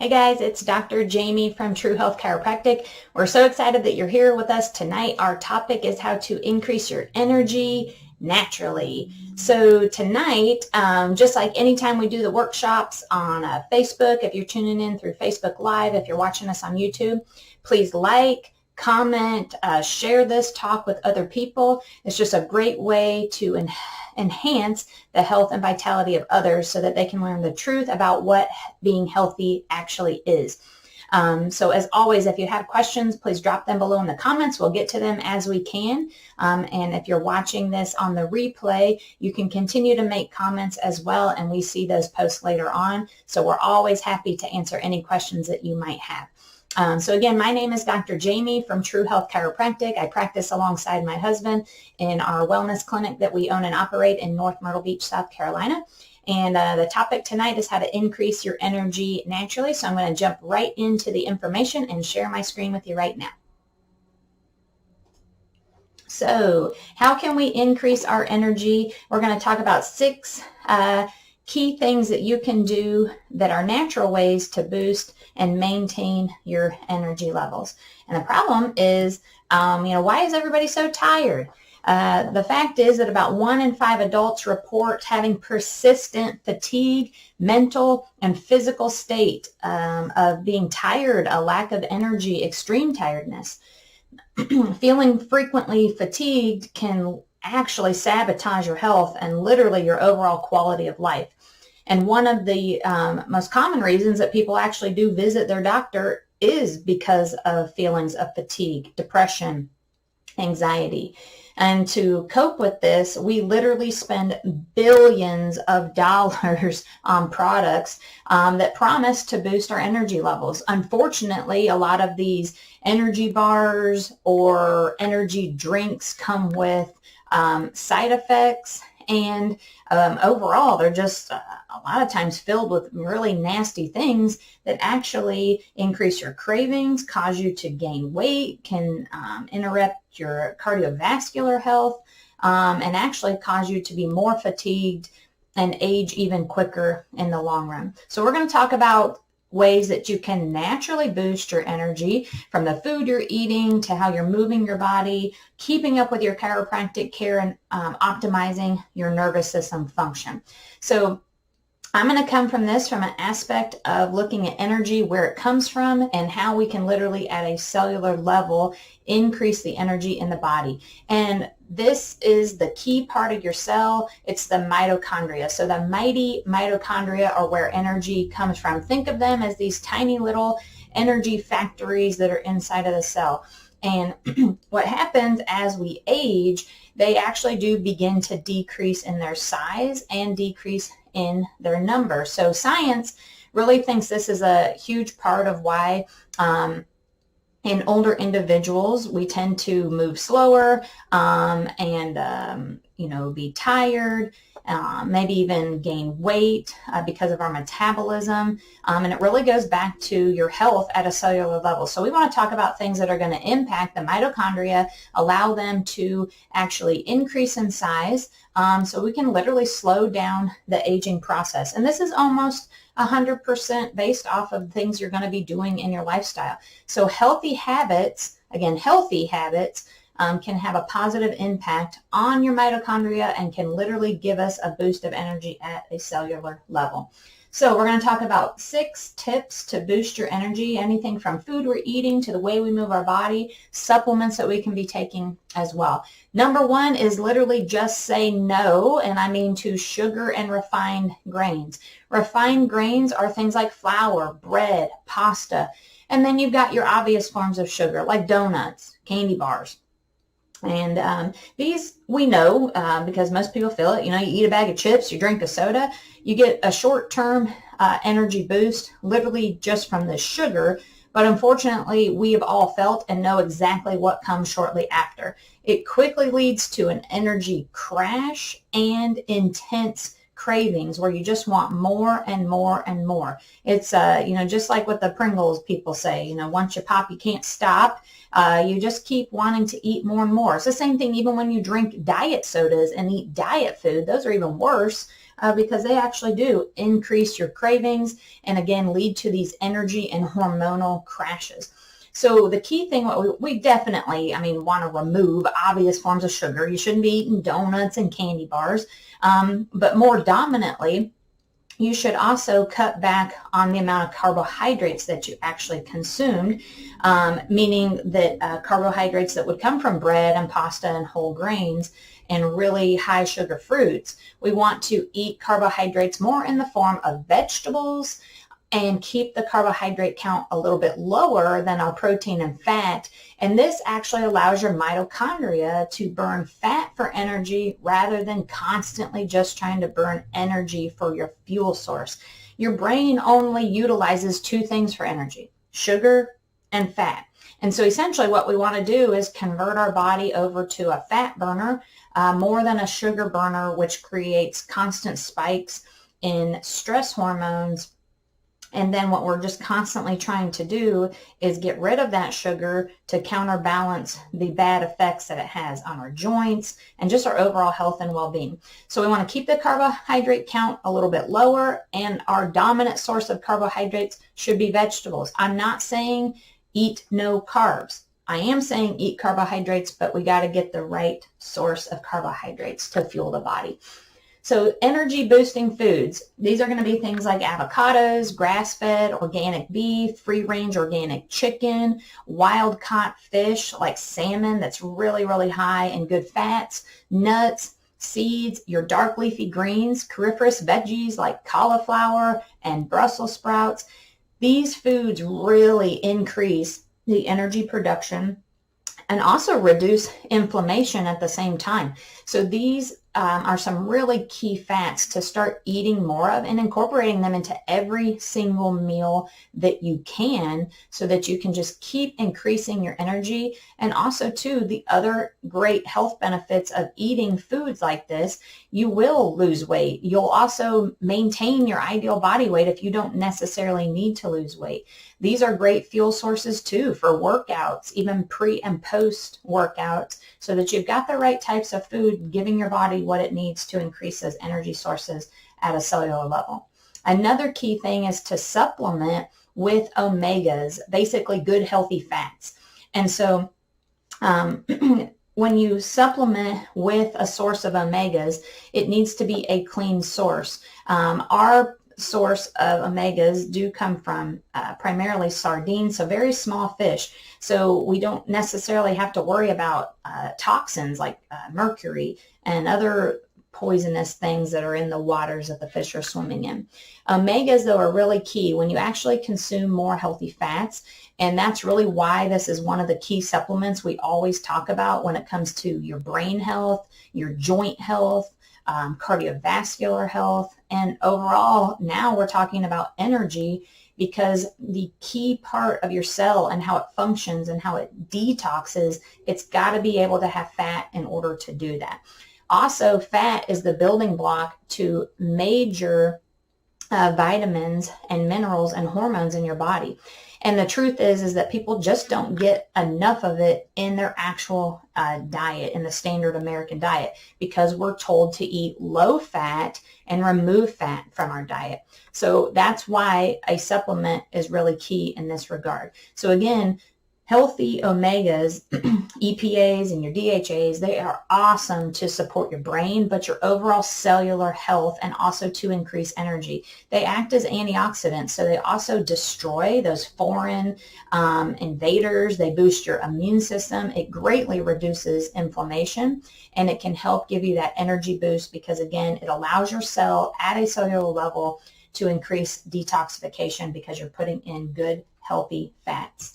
Hey guys, it's Dr. Jamie from True Health Chiropractic. We're so excited that you're here with us tonight. Our topic is how to increase your energy naturally. So tonight, just like anytime we do the workshops on Facebook, if you're tuning in through Facebook Live, if you're watching us on YouTube, please like, comment, share this talk with other people. It's just a great way to enhance the health and vitality of others so that they can learn the truth about what being healthy actually is. So as always, if you have questions, please drop them below in the comments. We'll get to them as we can. And if you're watching this on the replay, you can continue to make comments as well, and we see those posts later on. So we're always happy to answer any questions that you might have. So again, my name is Dr. Jamie from True Health Chiropractic. I practice alongside my husband in our wellness clinic that we own and operate in North Myrtle Beach, South Carolina. And the topic tonight is how to increase your energy naturally. So I'm going to jump right into the information and share my screen with you right now. So how can we increase our energy? We're going to talk about 6 key things that you can do that are natural ways to boost and maintain your energy levels. And the problem is, why is everybody so tired? The fact is that about 1 in 5 adults report having persistent fatigue, mental and physical state of being tired, a lack of energy, extreme tiredness. Feeling frequently fatigued can actually sabotage your health and literally your overall quality of life. And one of the most common reasons that people actually do visit their doctor is because of feelings of fatigue, depression, anxiety. And to cope with this, we literally spend billions of dollars on products that promise to boost our energy levels. Unfortunately, a lot of these energy bars or energy drinks come with side effects, and overall they're just a lot of times filled with really nasty things that actually increase your cravings, cause you to gain weight, can interrupt your cardiovascular health, and actually cause you to be more fatigued and age even quicker in the long run. So we're going to talk about ways that you can naturally boost your energy, from the food you're eating to how you're moving your body, keeping up with your chiropractic care, and optimizing your nervous system function. So I'm going to come from this from an aspect of looking at energy, where it comes from, and how we can literally at a cellular level increase the energy in the body. And this is the key part of your cell. It's the mitochondria. So the mighty mitochondria are where energy comes from. Think of them as these tiny little energy factories that are inside of the cell. And what happens as we age, they actually do begin to decrease in their size and decrease in their number. So science really thinks this is a huge part of why in older individuals we tend to move slower and be tired, maybe even gain weight because of our metabolism, and it really goes back to your health at a cellular level. So we want to talk about things that are going to impact the mitochondria, allow them to actually increase in size, so we can literally slow down the aging process. And this is almost 100% based off of things you're going to be doing in your lifestyle. So healthy habits, again, can have a positive impact on your mitochondria and can literally give us a boost of energy at a cellular level. So we're going to talk about 6 tips to boost your energy, anything from food we're eating to the way we move our body, supplements that we can be taking as well. Number 1 is literally just say no, and I mean to sugar and refined grains. Refined grains are things like flour, bread, pasta, and then you've got your obvious forms of sugar like donuts, candy bars. And these we know because most people feel it. You eat a bag of chips, you drink a soda, you get a short-term energy boost literally just from the sugar. But unfortunately, we have all felt and know exactly what comes shortly after. It quickly leads to an energy crash and intense cravings where you just want more and more and more. It's, just like what the Pringles people say, once you pop, you can't stop. You just keep wanting to eat more and more. It's the same thing even when you drink diet sodas and eat diet food. Those are even worse because they actually do increase your cravings and again lead to these energy and hormonal crashes. So the key thing, what we definitely, want to remove obvious forms of sugar. You shouldn't be eating donuts and candy bars, but more dominantly, you should also cut back on the amount of carbohydrates that you actually consumed, meaning that carbohydrates that would come from bread and pasta and whole grains and really high sugar fruits. We want to eat carbohydrates more in the form of vegetables and keep the carbohydrate count a little bit lower than our protein and fat. And this actually allows your mitochondria to burn fat for energy rather than constantly just trying to burn energy for your fuel source. Your brain only utilizes two things for energy: sugar and fat. And so essentially what we want to do is convert our body over to a fat burner more than a sugar burner, which creates constant spikes in stress hormones. And then what we're just constantly trying to do is get rid of that sugar to counterbalance the bad effects that it has on our joints and just our overall health and well-being. So we want to keep the carbohydrate count a little bit lower, and our dominant source of carbohydrates should be vegetables. I'm not saying eat no carbs. I am saying eat carbohydrates, but we got to get the right source of carbohydrates to fuel the body. So energy boosting foods, these are going to be things like avocados, grass-fed organic beef, free-range organic chicken, wild-caught fish like salmon that's really, really high in good fats, nuts, seeds, your dark leafy greens, cruciferous veggies like cauliflower and Brussels sprouts. These foods really increase the energy production and also reduce inflammation at the same time. So these are some really key fats to start eating more of and incorporating them into every single meal that you can, so that you can just keep increasing your energy. And also too, the other great health benefits of eating foods like this, you will lose weight. You'll also maintain your ideal body weight if you don't necessarily need to lose weight. These are great fuel sources too for workouts, even pre and post workouts, so that you've got the right types of food giving your body what it needs to increase those energy sources at a cellular level. Another key thing is to supplement with omegas, basically good healthy fats. And so when you supplement with a source of omegas, it needs to be a clean source. Our source of omegas do come from primarily sardines, so very small fish. So we don't necessarily have to worry about toxins like mercury and other poisonous things that are in the waters that the fish are swimming in. Omegas, though, are really key when you actually consume more healthy fats, and that's really why this is one of the key supplements we always talk about when it comes to your brain health, your joint health, cardiovascular health, and overall now we're talking about energy, because the key part of your cell and how it functions and how it detoxes, it's got to be able to have fat in order to do that. Also, fat is the building block to major vitamins and minerals and hormones in your body. And the truth is that people just don't get enough of it in their actual diet, in the standard American diet, because we're told to eat low fat and remove fat from our diet. So that's why a supplement is really key in this regard. So again, healthy omegas, EPAs and your DHAs, they are awesome to support your brain, but your overall cellular health, and also to increase energy. They act as antioxidants, so they also destroy those foreign invaders. They boost your immune system. It greatly reduces inflammation, and it can help give you that energy boost because, again, it allows your cell at a cellular level to increase detoxification because you're putting in good, healthy fats.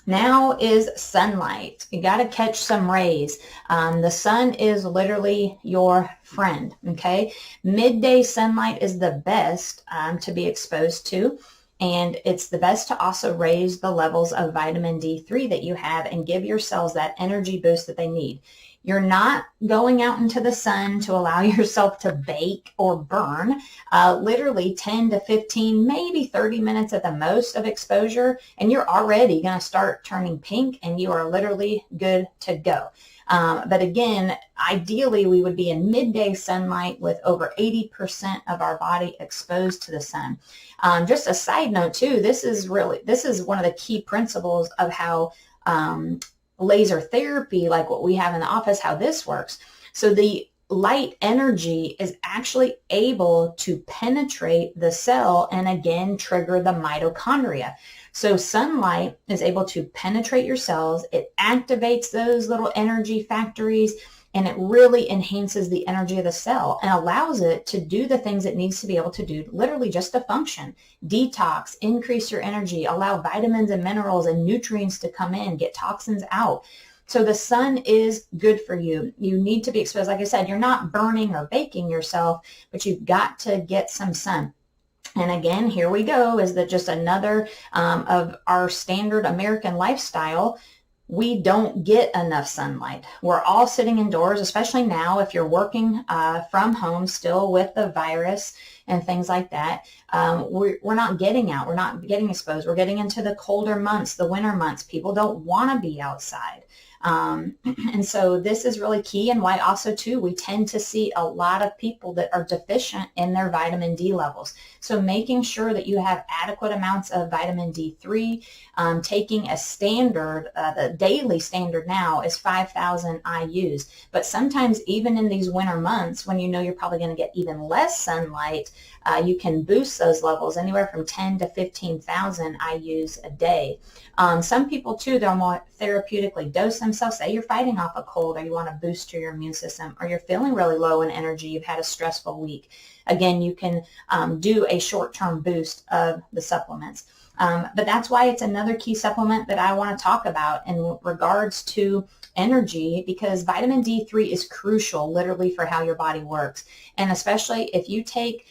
Now is sunlight. You got to catch some rays. The sun is literally your friend, okay? Midday sunlight is the best to be exposed to, and it's the best to also raise the levels of vitamin D3 that you have and give your cells that energy boost that they need. You're not going out into the sun to allow yourself to bake or burn. Literally 10 to 15, maybe 30 minutes at the most of exposure, and you're already going to start turning pink, and you are literally good to go. But again, ideally we would be in midday sunlight with over 80% of our body exposed to the sun. Just a side note too, this is one of the key principles of how laser therapy, like what we have in the office, how this works. So the light energy is actually able to penetrate the cell and again trigger the mitochondria. So sunlight is able to penetrate your cells. It activates those little energy factories, and it really enhances the energy of the cell and allows it to do the things it needs to be able to do, literally just to function. Detox, increase your energy, allow vitamins and minerals and nutrients to come in, get toxins out. So the sun is good for you. You need to be exposed. Like I said, you're not burning or baking yourself, but you've got to get some sun. And again, here we go, is that just another of our standard American lifestyle. We don't get enough sunlight. We're all sitting indoors, especially now if you're working from home still with the virus and things like that. We're not getting out. We're not getting exposed. We're getting into the colder months, the winter months. People don't want to be outside. And so this is really key, and why also too we tend to see a lot of people that are deficient in their vitamin D levels. So making sure that you have adequate amounts of vitamin D3, taking a standard, the daily standard now is 5,000 IUs. But sometimes even in these winter months when you know you're probably going to get even less sunlight, you can boost those levels anywhere from 10 to 15,000 IUs a day. Some people too, they'll more therapeutically dose themselves. Say you're fighting off a cold, or you want to boost your immune system, or you're feeling really low in energy, you've had a stressful week. Again, you can do a short-term boost of the supplements. But that's why it's another key supplement that I want to talk about in regards to energy, because vitamin D3 is crucial literally for how your body works. And especially if you take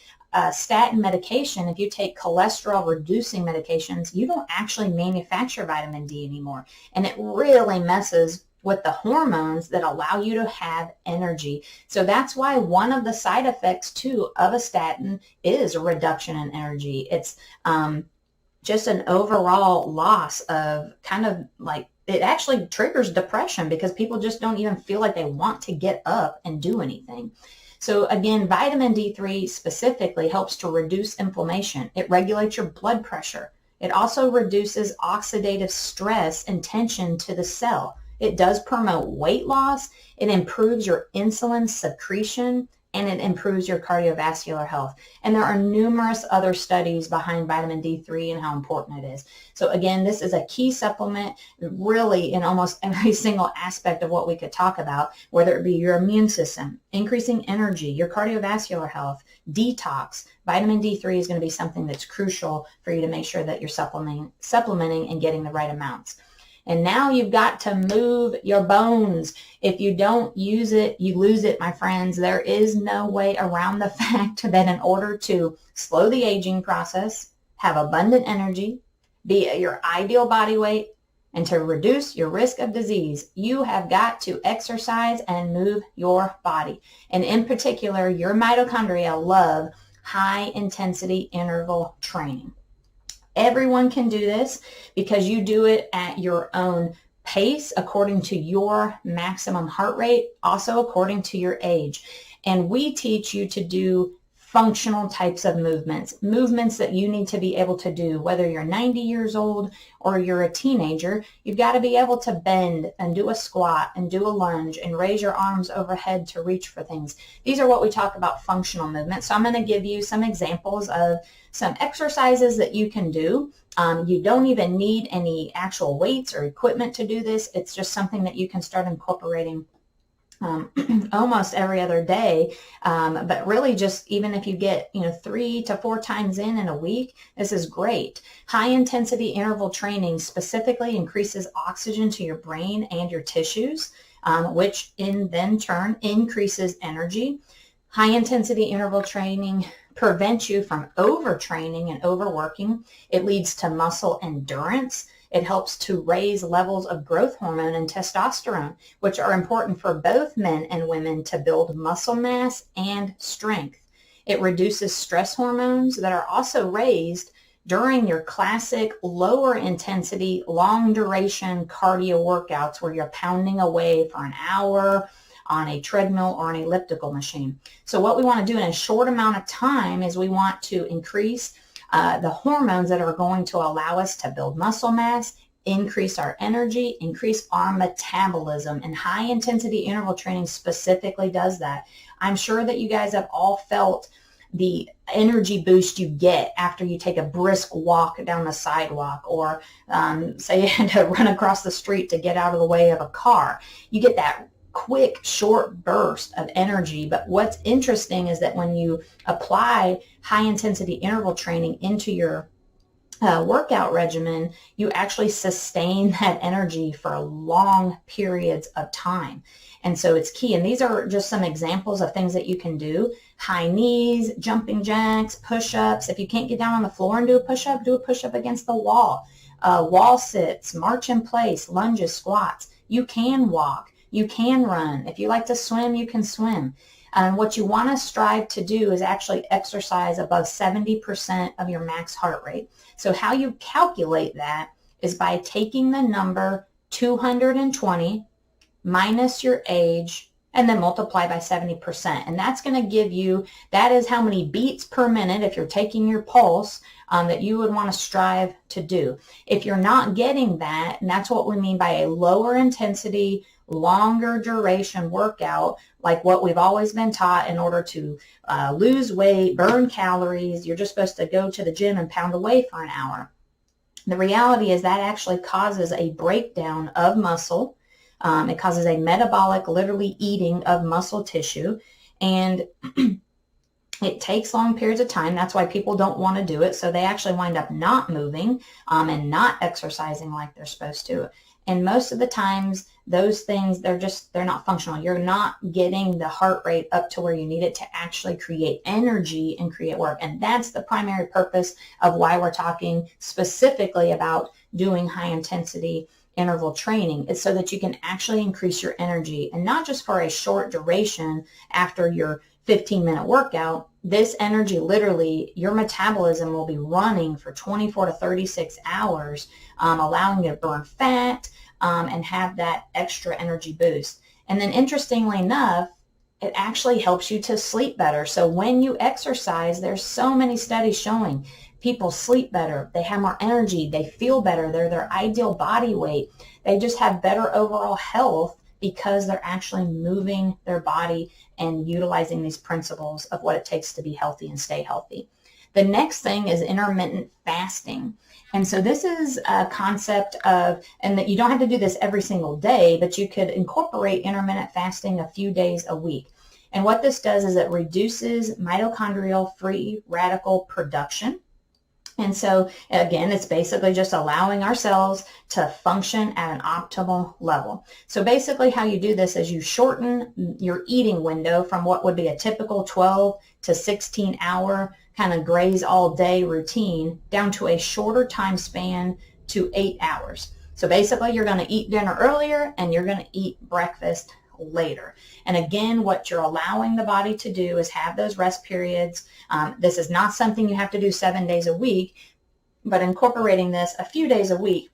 statin medication, if you take cholesterol reducing medications, you don't actually manufacture vitamin D anymore. And it really messes with the hormones that allow you to have energy. So that's why one of the side effects too of a statin is a reduction in energy. It's just an overall loss of kind of like, it actually triggers depression because people just don't even feel like they want to get up and do anything. So again, vitamin D3 specifically helps to reduce inflammation. It regulates your blood pressure. It also reduces oxidative stress and tension to the cell. It does promote weight loss. It improves your insulin secretion, and it improves your cardiovascular health. And there are numerous other studies behind vitamin D3 and how important it is. So again, this is a key supplement really in almost every single aspect of what we could talk about, whether it be your immune system, increasing energy, your cardiovascular health, detox. Vitamin D3 is going to be something that's crucial for you to make sure that you're supplementing and getting the right amounts. And now you've got to move your bones. If you don't use it, you lose it, my friends. There is no way around the fact that in order to slow the aging process, have abundant energy, be at your ideal body weight, and to reduce your risk of disease, you have got to exercise and move your body. And in particular, your mitochondria love high intensity interval training. Everyone can do this because you do it at your own pace according to your maximum heart rate, also according to your age. And we teach you to do functional types of movements that you need to be able to do. Whether you're 90 years old or you're a teenager, you've got to be able to bend and do a squat and do a lunge and raise your arms overhead to reach for things. These are what we talk about functional movements. So I'm going to give you some examples of some exercises that you can do. You don't even need any actual weights or equipment to do this. It's just something that you can start incorporating almost every other day, but really just even if you get 3 to 4 times in a week, this is great. High intensity interval training specifically increases oxygen to your brain and your tissues, which in then turn increases energy. High intensity interval training prevents you from overtraining and overworking. It leads to muscle endurance. It helps to raise levels of growth hormone and testosterone, which are important for both men and women to build muscle mass and strength. It reduces stress hormones that are also raised during your classic lower intensity, long duration cardio workouts where you're pounding away for an hour on a treadmill or an elliptical machine. So what we want to do in a short amount of time is we want to increase the hormones that are going to allow us to build muscle mass, increase our energy, increase our metabolism, and high intensity interval training specifically does that. I'm sure that you guys have all felt the energy boost you get after you take a brisk walk down the sidewalk, or say you had to run across the street to get out of the way of a car. You get that quick, short burst of energy. But what's interesting is that when you apply high intensity interval training into your workout regimen, you actually sustain that energy for long periods of time. And so it's key. And these are just some examples of things that you can do. High knees, jumping jacks, push-ups. If you can't get down on the floor and do a push-up against the wall. Wall sits, march in place, lunges, squats. You can walk. You can run. If you like to swim, you can swim. What you want to strive to do is actually exercise above 70% of your max heart rate. So how you calculate that is by taking the number 220 minus your age and then multiply by 70%. And that's going to give you, that is how many beats per minute, if you're taking your pulse, that you would want to strive to do. If you're not getting that, and that's what we mean by a lower intensity, longer duration workout, like what we've always been taught in order to lose weight, burn calories, you're just supposed to go to the gym and pound away for an hour. The reality is that actually causes a breakdown of muscle. It causes a metabolic, literally eating of muscle tissue, and it takes long periods of time. That's why people don't want to do it. So they actually wind up not moving and not exercising like they're supposed to. And most of the times, those things, they're not functional. You're not getting the heart rate up to where you need it to actually create energy and create work. And that's the primary purpose of why we're talking specifically about doing high intensity interval training. It's so that you can actually increase your energy, and not just for a short duration after your 15-minute workout. This energy, literally, your metabolism will be running for 24 to 36 hours, allowing you to burn fat and have that extra energy boost. And then interestingly enough, it actually helps you to sleep better. So when you exercise, there's so many studies showing people sleep better, they have more energy, they feel better, they're their ideal body weight, they just have better overall health because they're actually moving their body and utilizing these principles of what it takes to be healthy and stay healthy. The next thing is intermittent fasting. And so this is a concept of, and that you don't have to do this every single day, but you could incorporate intermittent fasting a few days a week. And what this does is it reduces mitochondrial free radical production. And so, again, it's basically just allowing our cells to function at an optimal level. So basically how you do this is you shorten your eating window from what would be a typical 12 to 16 hour kind of graze all day routine down to a shorter time span to 8 hours. So basically you're going to eat dinner earlier and you're going to eat breakfast later. And again, what you're allowing the body to do is have those rest periods. This is not something you have to do 7 days a week, but incorporating this a few days a week,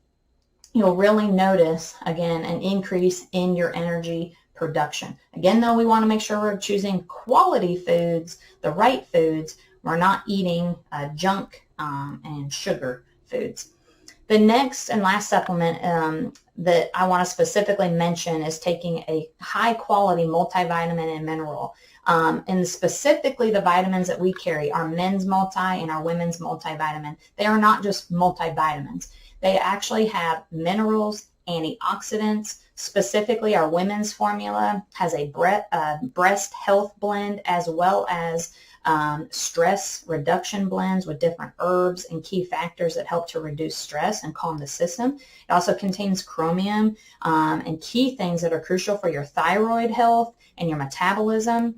you'll really notice, again, an increase in your energy production. Again, though, we want to make sure we're choosing quality foods, the right foods. We're not eating junk and sugar foods. The next and last supplement that I want to specifically mention is taking a high quality multivitamin and mineral. And specifically the vitamins that we carry, our men's multi and our women's multivitamin, they are not just multivitamins. They actually have minerals, antioxidants. Specifically, our women's formula has a breast health blend, as well as stress reduction blends with different herbs and key factors that help to reduce stress and calm the system. It also contains chromium and key things that are crucial for your thyroid health and your metabolism.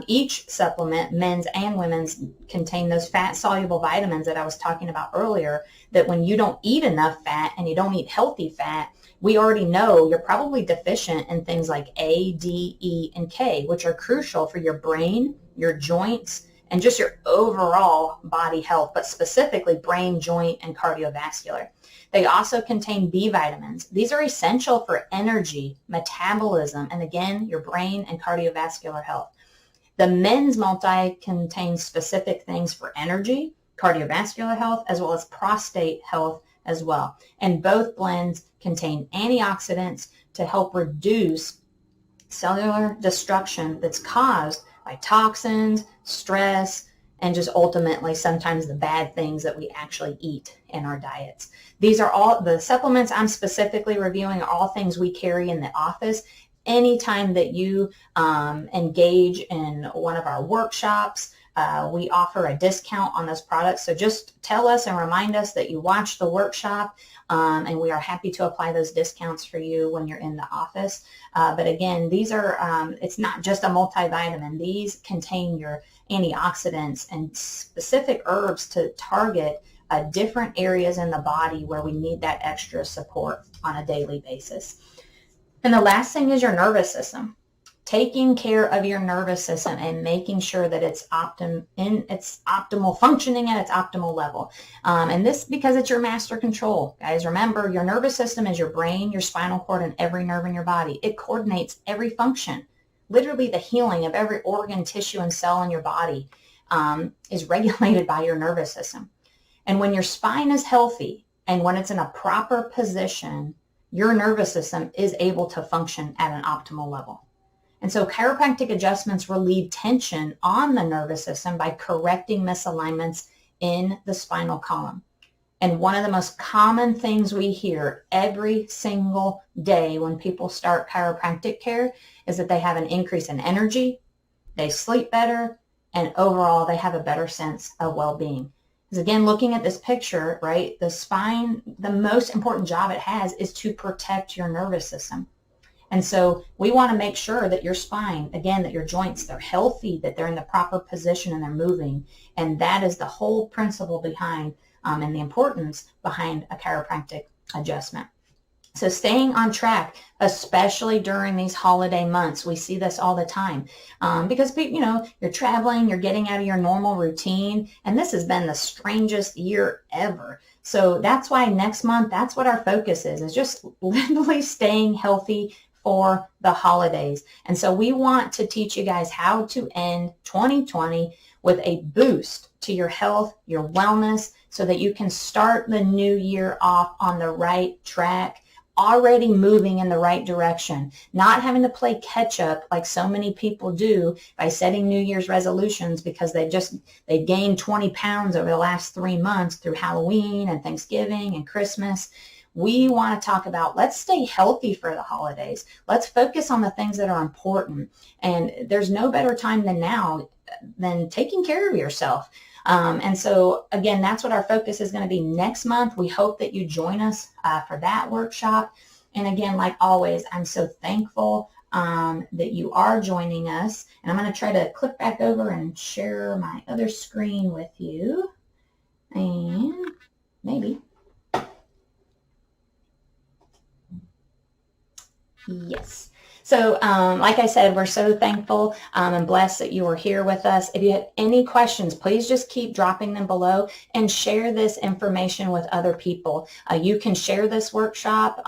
Each supplement, men's and women's, contain those fat-soluble vitamins that I was talking about earlier, that when you don't eat enough fat and you don't eat healthy fat, we already know you're probably deficient in things like A, D, E, and K, which are crucial for your brain, your joints, and just your overall body health, but specifically brain, joint, and cardiovascular. They also contain B vitamins. These are essential for energy, metabolism, and again, your brain and cardiovascular health. The men's multi contains specific things for energy, cardiovascular health, as well as prostate health as well. And both blends contain antioxidants to help reduce cellular destruction that's caused by toxins, stress, and just ultimately sometimes the bad things that we actually eat in our diets. These are all the supplements I'm specifically reviewing are all things we carry in the office. Anytime that you engage in one of our workshops, we offer a discount on those products. So just tell us and remind us that you watched the workshop, and we are happy to apply those discounts for you when you're in the office. But again, these are, it's not just a multivitamin. These contain your antioxidants and specific herbs to target different areas in the body where we need that extra support on a daily basis. And the last thing is your nervous system. Taking care of your nervous system and making sure that it's optimal functioning at its optimal level. And this because it's your master control. Guys, remember, your nervous system is your brain, your spinal cord, and every nerve in your body. It coordinates every function. Literally the healing of every organ, tissue, and cell in your body is regulated by your nervous system. And when your spine is healthy and when it's in a proper position, your nervous system is able to function at an optimal level. And so chiropractic adjustments relieve tension on the nervous system by correcting misalignments in the spinal column. And one of the most common things we hear every single day when people start chiropractic care is that they have an increase in energy, they sleep better, and overall they have a better sense of well-being. Because again, looking at this picture, right, the spine, the most important job it has is to protect your nervous system. And so we want to make sure that your spine, again, that your joints, they're healthy, that they're in the proper position and they're moving. And that is the whole principle behind and the importance behind a chiropractic adjustment. So staying on track, especially during these holiday months, we see this all the time because, you know, you're traveling, you're getting out of your normal routine, and this has been the strangest year ever. So that's why next month, that's what our focus is just literally staying healthy for the holidays. And so we want to teach you guys how to end 2020 with a boost to your health, your wellness, so that you can start the new year off on the right track, already moving in the right direction, not having to play catch up like so many people do by setting New Year's resolutions because they gained 20 pounds over the last 3 months through Halloween and Thanksgiving and Christmas. We want to talk about, let's stay healthy for the holidays. Let's focus on the things that are important. And there's no better time than now than taking care of yourself. And so, again, that's what our focus is going to be next month. We hope that you join us for that workshop. And again, like always, I'm so thankful that you are joining us. And I'm going to try to click back over and share my other screen with you. And maybe. Yes. So like I said, we're so thankful and blessed that you were here with us. If you have any questions, please just keep dropping them below and share this information with other people. You can share this workshop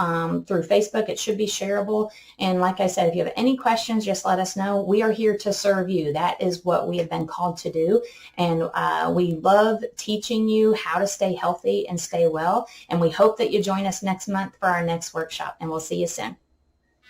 through Facebook. It should be shareable. And like I said, if you have any questions, just let us know. We are here to serve you. That is what we have been called to do. And we love teaching you how to stay healthy and stay well. And we hope that you join us next month for our next workshop. And we'll see you soon.